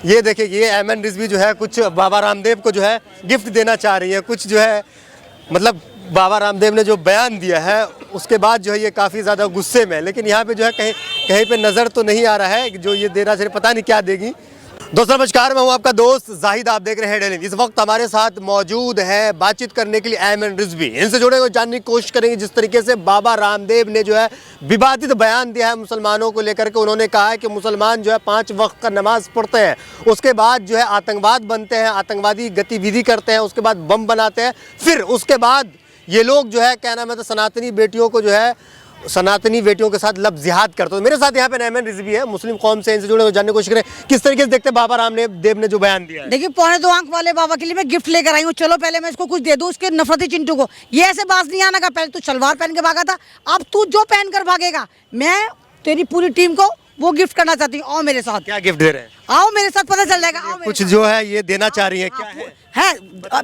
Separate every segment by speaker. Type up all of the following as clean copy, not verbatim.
Speaker 1: ये देखिए, ये एमएन रिजवी जो है कुछ बाबा रामदेव को जो है गिफ्ट देना चाह रही है। कुछ जो है मतलब बाबा रामदेव ने जो बयान दिया है उसके बाद जो है ये काफ़ी ज़्यादा गुस्से में है। लेकिन यहाँ पे जो है कहीं कहीं पे नज़र तो नहीं आ रहा है कि जो ये देना चाहिए, पता नहीं क्या देगी। दोस्तों नमस्कार, मैं हूँ आपका दोस्त जाहिद, आप देख रहे हैं डेली। इस वक्त हमारे साथ मौजूद है बातचीत करने के लिए एमएन रिजवी। इनसे जुड़े हुए जानने की कोशिश करेंगे जिस तरीके से बाबा रामदेव ने जो है विवादित बयान दिया है मुसलमानों को लेकर के। उन्होंने कहा है कि मुसलमान जो है 5 वक्त का नमाज पढ़ते हैं, उसके बाद जो है आतंकवाद बनते हैं, आतंकवादी गतिविधि करते हैं, उसके बाद बम बनाते हैं, फिर उसके बाद ये लोग जो है क्या नाम है तो सनातनी बेटियों को जो है सनातनी बेटियों के साथ लफ्ज़ जिहाद करते हो। मेरे साथ यहाँ पे एमएन रिजवी है, मुस्लिम कौम से, इनसे जुड़े हुए जानने की कोशिश करें किस तरीके से देखते हैं बाबा रामदेव ने जो बयान दिया है।
Speaker 2: देखिए, 2.25 आंख वाले बाबा के लिए मैं गिफ्ट लेकर आई हूँ। चलो पहले मैं इसको कुछ दे दूँ, उसके नफरती चिंटू को। ये ऐसे बात नहीं आना का, पहले तू सलवार पहन के भागा था, अब तू जो पहन कर भागेगा। मैं तेरी पूरी टीम को वो गिफ्ट करना चाहती हूँ। आओ मेरे साथ।
Speaker 1: क्या गिफ्ट दे रहे हैं?
Speaker 2: आओ मेरे साथ, पता चल जाएगा। आओ
Speaker 1: कुछ जो है ये देना चाह रही है, क्या है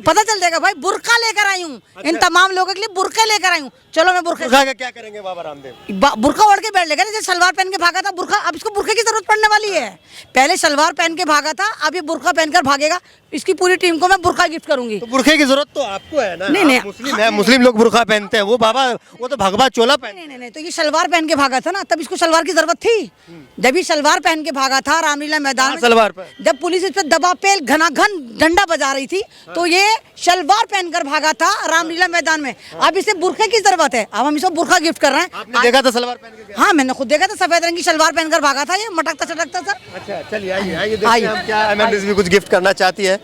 Speaker 2: पता चल जाएगा भाई। बुर्का लेकर आई हूँ।
Speaker 1: अच्छा।
Speaker 2: इन तमाम लोगों के लिए बुर्के लेकर आई हूँ। चलो मैं बुर्का
Speaker 1: का क्या करेंगे बाबा रामदेव?
Speaker 2: बुर्का ओढ़ के बैठ लेगा। जैसे सलवार पहन के भागा था बुर्का, अब इसको बुर्के की जरूरत पड़ने वाली है। पहले सलवार पहन के भागा था, अब ये बुर्का पहनकर भागेगा। इसकी पूरी टीम को मैं बुर्का गिफ्ट करूंगी।
Speaker 1: तो बुर्के की जरूरत तो आपको है ना?
Speaker 2: नहीं,
Speaker 1: मुस्लिम है, मुस्लिम लोग बुर्का पहनते हैं। वो बाबा वो तो भगवा चोला पहनते
Speaker 2: नहीं, तो ये सलवार पहन के भागा था ना, तब इसको सलवार की जरूरत थी। जब ये सलवार पहन के भागा था रामलीला मैदान में,
Speaker 1: सलवार पर
Speaker 2: जब पुलिस इस पे दबा पे घनाघन डंडा बजा रही थी, तो ये सलवार पहनकर भागा था रामलीला मैदान में। अब इसे बुर्के की जरूरत है, अब हम इसको बुर्का गिफ्ट कर रहे हैं।
Speaker 1: आपने देखा था सलवार पहन के?
Speaker 2: हाँ, मैंने खुद देखा था। सफेद रंग की सलवार पहनकर भागा था, ये मटकता चटकता था।
Speaker 1: अच्छा चलिए, आइए देखते हैं हम क्या एमएन रिजवी कुछ गिफ्ट करना चाहती है।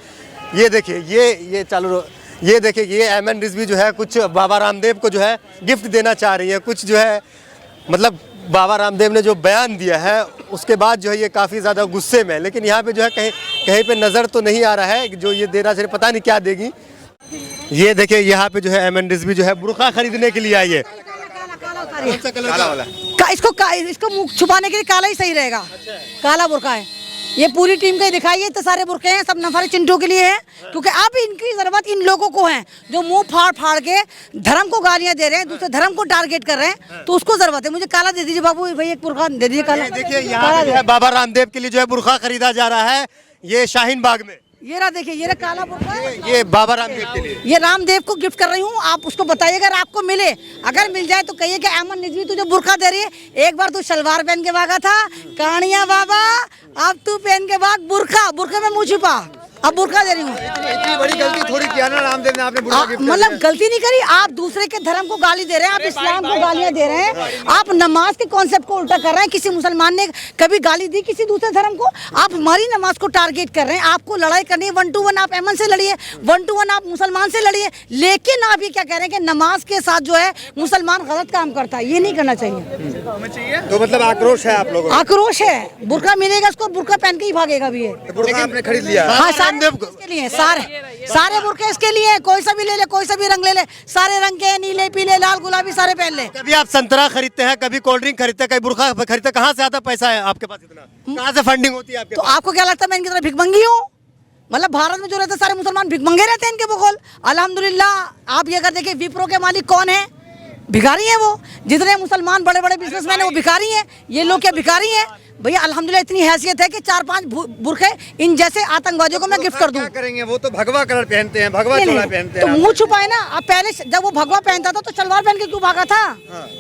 Speaker 1: ये देखिए, ये चालू, ये देखिए, ये एमएन रिजवी जो है कुछ बाबा रामदेव को जो है गिफ्ट देना चाह रही है। कुछ जो है मतलब बाबा रामदेव ने जो बयान दिया है उसके बाद जो है ये काफ़ी ज़्यादा गुस्से में है। लेकिन यहाँ पे जो है कहीं कहीं पे नज़र तो नहीं आ रहा है कि जो ये देना चाहिए, पता नहीं क्या देगी। ये देखिए, यहाँ पे जो है एमएन रिजवी जो है बुर्का खरीदने के लिए आई है। कौन सा कलर? काला वाला।
Speaker 2: इसको मुंह छुपाने के लिए काला ही सही रहेगा। काला बुर्का है। ये पूरी टीम को ही दिखाइए, तो सारे बुर्के हैं, सब नफारे चिंटू के लिए है। क्योंकि अब इनकी जरूरत इन लोगों को है जो मुंह फाड़ फाड़ के धर्म को गालियां दे रहे हैं, दूसरे धर्म को टारगेट कर रहे हैं, तो उसको जरूरत है। मुझे काला दे दीजिए बाबू भाई, एक बुर्का दे दीजिए काला।
Speaker 1: देखिए, यहाँ पे बाबा रामदेव के लिए जो है बुर्का खरीदा जा रहा है, ये शाहीन बाग में।
Speaker 2: ये रहा, देखिए, ये रहा काला बुर्का।
Speaker 1: ये बाबा रामदेव के लिए,
Speaker 2: ये रामदेव को गिफ्ट कर रही हूँ। आप उसको बताइए, अगर आपको मिले, अगर मिल जाए तो कहिए कि एमएन रिजवी तुझे बुर्का दे रही है। एक बार तू सलवार पहन के भागा था कहानियां बाबा, अब तू पहन के भाग बुर्का। बुर्का में मुँह छुपा, अब बुर्का दे रही हूँ।
Speaker 1: इतनी बड़ी गलती थोड़ी किया ना रामदेव ने, आपने बुर्का गिफ्ट
Speaker 2: मतलब गलती नहीं करी। आप दूसरे के धर्म को गाली दे रहे हैं, आप इस्लाम को गालियां दे रहे हैं, आप नमाज के कॉन्सेप्ट को उल्टा कर रहे हैं। किसी मुसलमान ने कभी गाली दी किसी दूसरे धर्म को? आप हमारी नमाज को टारगेट कर रहे हैं। आपको लड़ाई करनी है 1-to-1, आप एमएन से लड़िए, 1-to-1 आप मुसलमान से लड़िए। लेकिन आप ये क्या कह रहे हैं कि नमाज के साथ जो है मुसलमान गलत काम करता है, ये नहीं करना चाहिए।
Speaker 1: तो मतलब आक्रोश है आप लोगों को?
Speaker 2: आक्रोश है। बुर्का मिलेगा उसको, बुर्का पहन के ही भागेगा भी है।
Speaker 1: बुर्का आपने खरीद लिया?
Speaker 2: हाँ, इसके लिए सारे बुर्के इसके लिए, कोई सा भी ले ले, कोई सा भी रंग ले ले, सारे रंग के, नीले पीले लाल गुलाबी सारे पहन ले।
Speaker 1: कभी आप संतरा खरीदते हैं, कभी कोल्ड ड्रिंक खरीदते हैं, कभी बुर्का खरीदते हैं, कहाँ से आता पैसा है आपके पास इतना? कहाँ से फंडिंग होती है आपके
Speaker 2: तो
Speaker 1: पास?
Speaker 2: आपको क्या लगता है मैं इनकी तरह भिखमंगी हूँ? मतलब भारत में जो रहते सारे मुसलमान भिखमंगे रहते हैं इनके बगल। अल्हम्दुलिल्लाह। आप ये अगर देखिए विप्रो के मालिक कौन है? भिखारी है वो। जितने मुसलमान बड़े बड़े बिजनेसमैन है वो भिखारी हैं। ये लोग क्या भिखारी हैं? भैया अल्हम्दुलिल्लाह इतनी हैसियत है कि 4-5 बुर्के इन जैसे आतंकवादियों को मैं गिफ्ट कर दूं।
Speaker 1: क्या करेंगे? वो तो भगवा कलर पहनते हैं, भगवा चोला पहनते हैं।
Speaker 2: तो मुंह छुपाए ना। अब पहले जब वो भगवा पहनता था तो सलवार पहन के क्यों भागा था?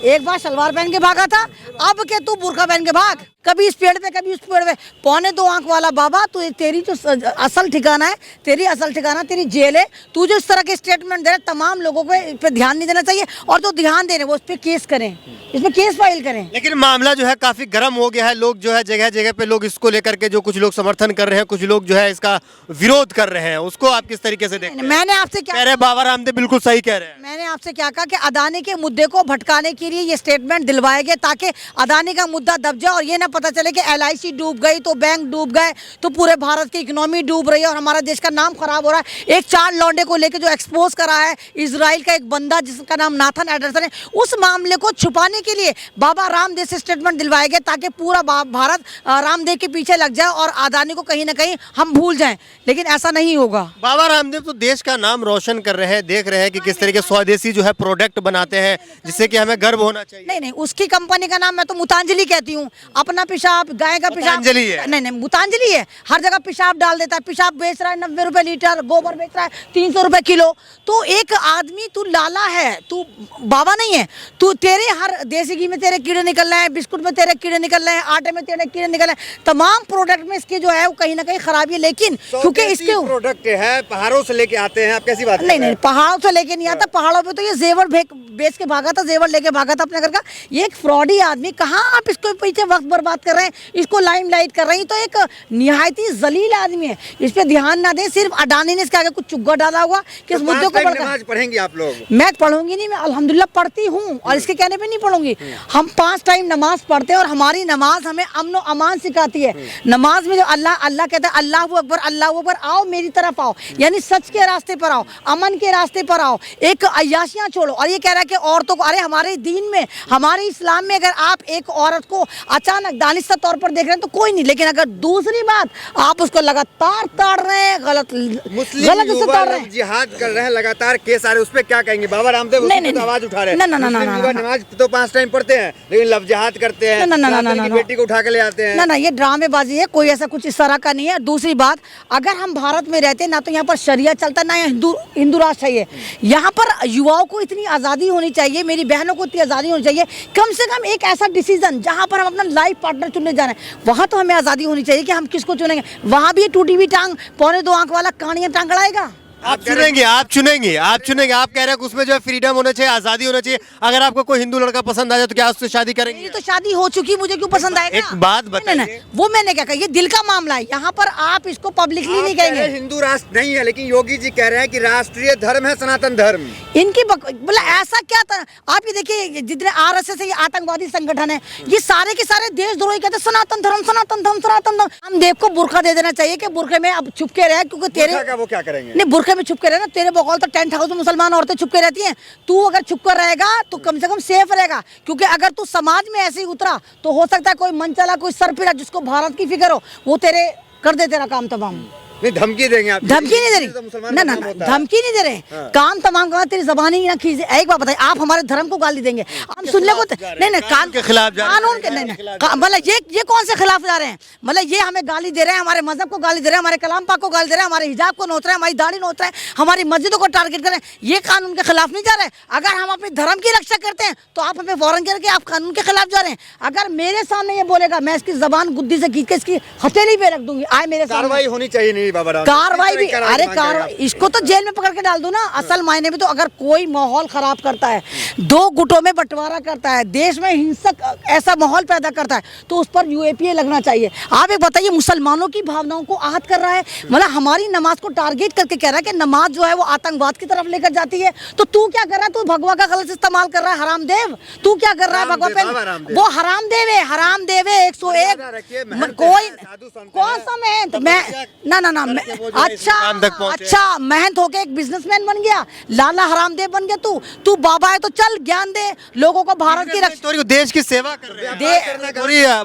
Speaker 2: एक बार सलवार पहन के भागा था, अब के तू बुर्का पहन के भाग। कभी इस पेड़ पे, कभी उस पेड़ पे। 2.25 आंख वाला बाबा, तो तेरी जो असल ठिकाना है, तेरी असल ठिकाना तेरी जेल है। तू जो इस तरह के स्टेटमेंट दे रहे, तमाम लोगों को इस पे ध्यान नहीं देना चाहिए। और जो ध्यान दे रहे वो इस पे केस करें, इस पे केस फाइल करें।
Speaker 1: लेकिन मामला जो है काफी गर्म हो गया है। लोग जो है जगह जगह पे लोग इसको लेकर के, जो कुछ लोग समर्थन कर रहे हैं, कुछ लोग जो है इसका विरोध कर रहे हैं। उसको आप किस तरीके से देखते हैं?
Speaker 2: मैंने आपसे क्या
Speaker 1: कह रहे? बाबा रामदेव बिल्कुल सही कह रहे हैं।
Speaker 2: मैंने आपसे क्या कहा कि अदानी के मुद्दे को भटकाने के लिए ये स्टेटमेंट दिलवाए गए, ताकि अदानी का मुद्दा दब जाए और ये ना पता चले कि LIC डूब गई तो बैंक डूब गए, तो पूरे भारत की इकोनॉमी डूब रही है और हमारा देश का नाम खराब हो रहा है। एक 4 लौंडे को लेकर जो एक्सपोज करा है इजराइल का एक बंदा जिसका नाम नाथन एडरसन है, उस मामले को छुपाने के लिए बाबा रामदेव से स्टेटमेंट दिलवाए गए, ताकि पूरा भारत रामदेव के पीछे लग जाए और अदानी को कहीं ना कहीं हम भूल जाएं, लेकिन ऐसा नहीं होगा।
Speaker 1: बाबा रामदेव तो देश का नाम रोशन कर रहे हैं, देख रहे हैं कि किस तरीके स्वदेशी जो है प्रोडक्ट बनाते हैं, जिससे कि हमें गर्व होना चाहिए।
Speaker 2: नहीं नहीं, उसकी कंपनी का नाम मैं तो मुतांजलि कहती हूँ। अपना पेशाब, गाय का पेशाब,
Speaker 1: मुतांजलि है।
Speaker 2: नहीं नहीं, मुतांजलि है। हर जगह पेशाब डाल देता है, पेशाब बेच रहा है 90 रुपए लीटर, गोबर बेच रहा है 300 रुपए किलो। तो एक आदमी, तू लाला है, तू बाबा नहीं है। तू तेरे हर देसी घी में तेरे कीड़े निकल रहे हैं, बिस्कुट में तेरे कीड़े निकल रहे हैं, आटे में तेरे कीड़े निकल रहे हैं, तमाम प्रोडक्ट में इसके जो है वो कहीं ना कहीं खराबी है। लेकिन क्योंकि इसके
Speaker 3: प्रोडक्ट है, पहाड़ों से लेके आते हैं, आप कैसी बात
Speaker 2: नहीं नहीं, पहाड़ों से लेके नहीं आता। पहाड़ों पे तो ये जेवर बेच के भागा था, जेवर लेके भागा था अपने घर का। ये एक फ्रॉडी आदमी, कहाँ आप इसको पीछे वक्त बर्बाद कर रहे हैं, इसको लाइमलाइट कर रहे हैं। तो एक निहायती जलील आदमी है, इस पे ध्यान ना दे। सिर्फ अडानी ने इसके आगे कुछ चुग्गा डाला हुआ कि इस मुद्दे को
Speaker 3: नमाज पढ़ेंगे आप लोग?
Speaker 2: मैं पढ़ूंगी नहीं, मैं अल्हम्दुलिल्लाह पढ़ती हूँ और इसके कहने पे नहीं पढ़ूंगी। हम 5 टाइम नमाज पढ़ते हैं और हमारी नमाज हमें अमन और अमान सिखाती है। नमाज में जो अल्लाह अल्लाह कहता है अल्लाह अकबर, अल्लाह अकबर, आओ मेरी तरफ आओ, यानी सच के रास्ते पर आओ, अमन के रास्ते पर आओ, एक अय्याशियाँ छोड़ो। और ये कह रहा है कि औरतों को, अरे हमारे दीन में, हमारे इस्लाम में अगर आप एक औरत को अचानक दानिशा तौर पर देख रहे हैं तो कोई नहीं, लेकिन अगर दूसरी बात आप उसको लगातार ताड़ रहे हैं, गलत
Speaker 3: युवा लोग जिहाद कर रहे हैं लगातार, केस आ रहे हैं, उस पे क्या कहेंगे? बाबा रामदेव उस पे आवाज उठा रहे हैं। नमाज तो 5 टाइम पढ़ते हैं, लेकिन लव जिहाद करते हैं, बेटी को उठा के ले आते हैं।
Speaker 2: ना, ये ड्रामेबाजी है, कोई ऐसा कुछ इस तरह का नहीं है। दूसरी बात, अगर हम भारत में रहते ना तो यहाँ पर शरिया चलता, ना हिंदू राष्ट्र है। यहाँ पर युवाओं को इतनी आज़ादी होनी चाहिए, मेरी बहनों को इतनी आज़ादी होनी चाहिए, कम से कम एक ऐसा डिसीजन जहाँ पर हम अपना लाइफ पार्टनर चुनने जा रहे हैं, वहाँ तो हमें आज़ादी होनी चाहिए कि हम किसको चुनेंगे। वहाँ भी टूटी हुई टांग, 2.25 आंख वाला कहानियाँ टांग अड़ाएगा।
Speaker 1: आप चुनेंगे, आप चुनेंगे, आप चुनेंगे। आप कह रहे हैं कि उसमें जो है फ्रीडम होना चाहिए, आजादी होना चाहिए। अगर आपको कोई हिंदू लड़का पसंद आ जाए तो क्या उससे शादी करेंगे?
Speaker 2: मेरी तो शादी हो चुकी, मुझे क्यों पसंद आएगा?
Speaker 1: एक बात बताइए।
Speaker 2: नहीं, वो मैंने क्या कहा, ये दिल का मामला है। यहाँ पर आप इसको पब्लिकली नहीं कहेंगे।
Speaker 3: हिंदू राष्ट्र नहीं है, लेकिन योगी जी कह रहे हैं कि राष्ट्रीय धर्म है सनातन धर्म।
Speaker 2: इनकी बोला ऐसा क्या था? आप ये देखिए, जितने RSS है, ये आतंकवादी संगठन है, ये सारे के सारे देशद्रोही कहते हैं सनातन धर्म, सनातन धर्म, सनातन धर्म। हम देव को बुर्का दे देना चाहिए कि बुर्के में अब छुप के रहे, क्योंकि तेरे
Speaker 3: का वो क्या करेंगे?
Speaker 2: नहीं, बुर्के में छुप के रहे ना, तेरे बकौल तो टेंट हाउस में मुसलमान औरतें छुप के रहती हैं। तू अगर छुप कर रहेगा तो कम से कम सेफ रहेगा, क्योंकि अगर तू समाज में ऐसे ही उतरा तो हो सकता है कोई मन चला, कोई सरपीड़ा जिसको भारत की फिक्र हो, वो तेरे कर दे तेरा काम तमाम।
Speaker 3: नहीं, धमकी देंगे आप?
Speaker 2: धमकी नहीं दे रही, ना ना, धमकी नहीं दे रहे, काम तमाम का तेरी जबानी ही ना खींचे। एक बात बताइए, आप हमारे धर्म को गाली देंगे, हम सुनने को नहीं नहीं, कानून
Speaker 1: के खिलाफ जा रहे हैं।
Speaker 2: कानून के नहीं, मतलब ये कौन से खिलाफ जा रहे हैं? मतलब ये हमें गाली दे रहे हैं, हमारे मजहब को गाली दे रहे हैं, हमारे कलाम पाक को गाली दे रहे हैं, हमारे हिजाब को नोच रहे हैं, हमारी दाढ़ी नोच रहे हैं, हमारी मस्जिदों को टारगेट कर रहे हैं। ये कानून के खिलाफ नहीं जा रहे। अगर हम अपने धर्म की रक्षा करते हैं तो आप हमें फौरन करके आप कानून के खिलाफ जा रहे हैं। अगर मेरे सामने ये बोलेगा, मैं इसकी जबान गुद्दी से खींच के इसकी हथेली पे रख दूंगी। आए मेरे सामने, कार्रवाई
Speaker 3: होनी चाहिए। नहीं बाबा,
Speaker 2: कार्रवाई भी, अरे कार्रवाई, इसको तो जेल में पकड़ के डाल दो ना। असल मायने में तो अगर कोई माहौल खराब करता है, 2 गुटों में बंटवारा करता है, देश में हिंसक ऐसा माहौल पैदा करता है, तो उस पर UAPA लगना चाहिए। आप एक बताइए, मुसलमानों की भावनाओं को आहत कर रहा है, मतलब हमारी नमाज को टारगेट करके कह रहा है कि नमाज जो है वो आतंकवाद की तरफ लेकर जाती है। तो तू क्या कर रहा है? तू भगवा का गलत इस्तेमाल कर रहा है, हरामदेव। तू क्या कर रहा है? भगवा पे वो हरामदेव है, हरामदेव है 101। कोई कौन सा महंत? मैं ना, अच्छा महंत होके एक बिजनेसमैन बन गया, लाला हरामदेव बन गया। तू बाबा है तो चल ज्ञान दे लोगों को, भारत की रक्षा,
Speaker 1: देश की सेवा कर रहे हैं।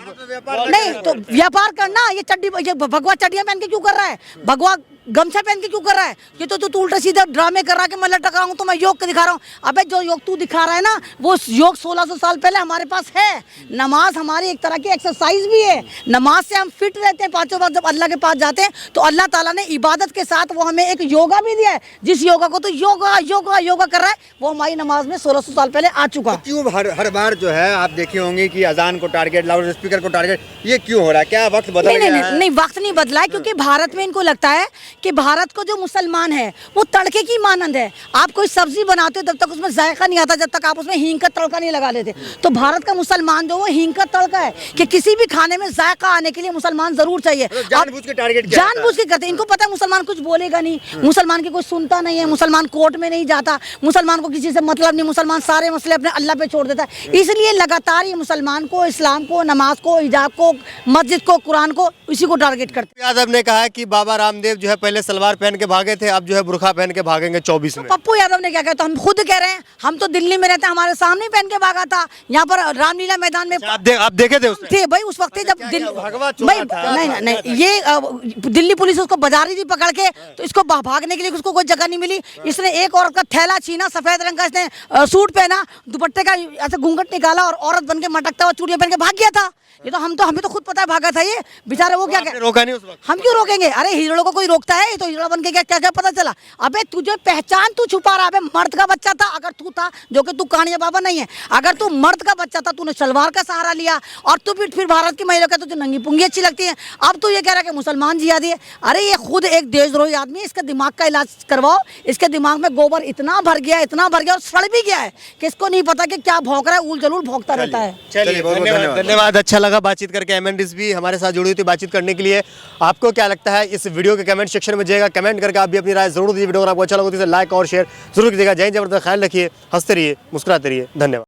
Speaker 2: नहीं तो व्यापार करना, ये चड्डी, ये भगवा चड्डियां पहन के क्यों कर रहा है? भगवा गमछा पहन के क्यों कर रहा है? ये तो तू उल्टा सीधा ड्रामे कर रहा है कि मैं लटक रहा हूँ तो मैं योग दिखा रहा हूँ। अबे जो योग तू दिखा रहा है ना, वो योग 1600 साल पहले हमारे पास है। नमाज हमारी एक तरह की एक्सरसाइज भी है। नमाज से हम फिट रहते हैं। 5 वक्त जब अल्लाह के पास जाते हैं तो अल्लाह ताला ने इबादत के साथ वो हमें एक योगा भी दिया है। जिस योगा को तो योगा योगा योगा कर रहा है, वो हमारी नमाज में 1600 साल पहले आ चुका।
Speaker 3: तो क्यों हर बार जो है आप देखे होंगे कि अजान को टारगेट, लाउड स्पीकर को टारगेट, ये क्यों हो रहा है? क्या वक्त बदल गया है?
Speaker 2: नहीं, वक्त नहीं बदला है, क्योंकि भारत में इनको लगता है कि भारत को जो मुसलमान है वो तड़के की मानंद है। आप कोई सब्जी बनाते हो तब तक उसमें जायका नहीं आता जब तक आप उसमें हींग का तड़का नहीं लगा लेते। तो भारत का मुसलमान जो वो हींग का तड़का है कि किसी भी खाने में जायका आने के लिए मुसलमान जरूर चाहिए।
Speaker 3: जानबूझ के टारगेट,
Speaker 2: जानबूझ के करते हैं। इनको पता है मुसलमान कुछ बोलेगा नहीं, मुसलमान की कोई सुनता नहीं है, मुसलमान कोर्ट में नहीं जाता, मुसलमान को किसी से मतलब नहीं, मुसलमान सारे मसले अपने अल्लाह पे छोड़ देता है। इसलिए लगातार ये मुसलमान को, इस्लाम को, नमाज को, हिजाब को, मस्जिद को, कुरान को, इसी को टारगेट करते हैं।
Speaker 1: यादव ने कहा कि बाबा रामदेव जो है पहले सलवार पहन के भागे थे, अब जो है बुर्का पहन के भागेंगे 24 में।
Speaker 2: पप्पू यादव ने क्या कहा, तो हम खुद कह रहे हैं, हम तो दिल्ली में रहते हैं, हमारे सामने पहन के भागा था, यहाँ पर रामलीला मैदान में
Speaker 1: आप देखे थे उसमें?
Speaker 2: थे भाई उस वक्त जब दिल्ली, भाई नहीं नहीं ये दिल्ली पुलिस उसको बजा रही थी पकड़ के, तो इसको भागने के लिए उसको कोई जगह नहीं मिली। इसने एक औरत का थैला छीना, सफेद रंग का इसने सूट पहना, दुपट्टे का ऐसे घूंघट निकाला और औरत बन के मटकता हुआ चूड़ियां पहन के भाग गया था। ये तो हमें तो खुद पता है भागा था ये बेचारा। वो क्या
Speaker 1: रोका नहीं उस वक्त?
Speaker 2: हम क्यों रोकेंगे? अरे हिजड़ों को कोई रोकता है? तो हिजड़ा बन के क्या क्या पता चला? अबे तुझे पहचान तू छुपा रहा है। मर्द का बच्चा था अगर तू था, जो कि तू कानिया बाबा नहीं है, अगर तू मर्द का बच्चा था, तूने सलवार का सहारा लिया और तू फिर भारत की महिला का तुझे नंगी पुंगी अच्छी लगती है। अब तू ये कह रहा है कि मुसलमान जिहादी है। अरे ये खुद एक देशद्रोही आदमी है, इसका दिमाग का इलाज करवाओ। इसके दिमाग में गोबर इतना भर गया और सड़ भी गया है कि इसको नहीं पता कि क्या भौंक रहा है, उल जलूल भौंकता रहता है।
Speaker 1: चलिए बहुत बहुत धन्यवाद। अच्छा लगा बातचीत करके। एमएन भी हमारे साथ जुड़ी हुई थी बातचीत करने के लिए। आपको क्या लगता है इस वीडियो के कमेंट सेक्शन में जाइएगा, कमेंट करके आप भी अपनी राय जरूर दीजिए। वीडियो अगर आपको अच्छा लगा तो इसे लाइक और शेयर जरूर कीजिएगा। जय जबरदस्त, ख्याल रखिए, हंसते रहिए, मुस्कुराते रहिए। धन्यवाद।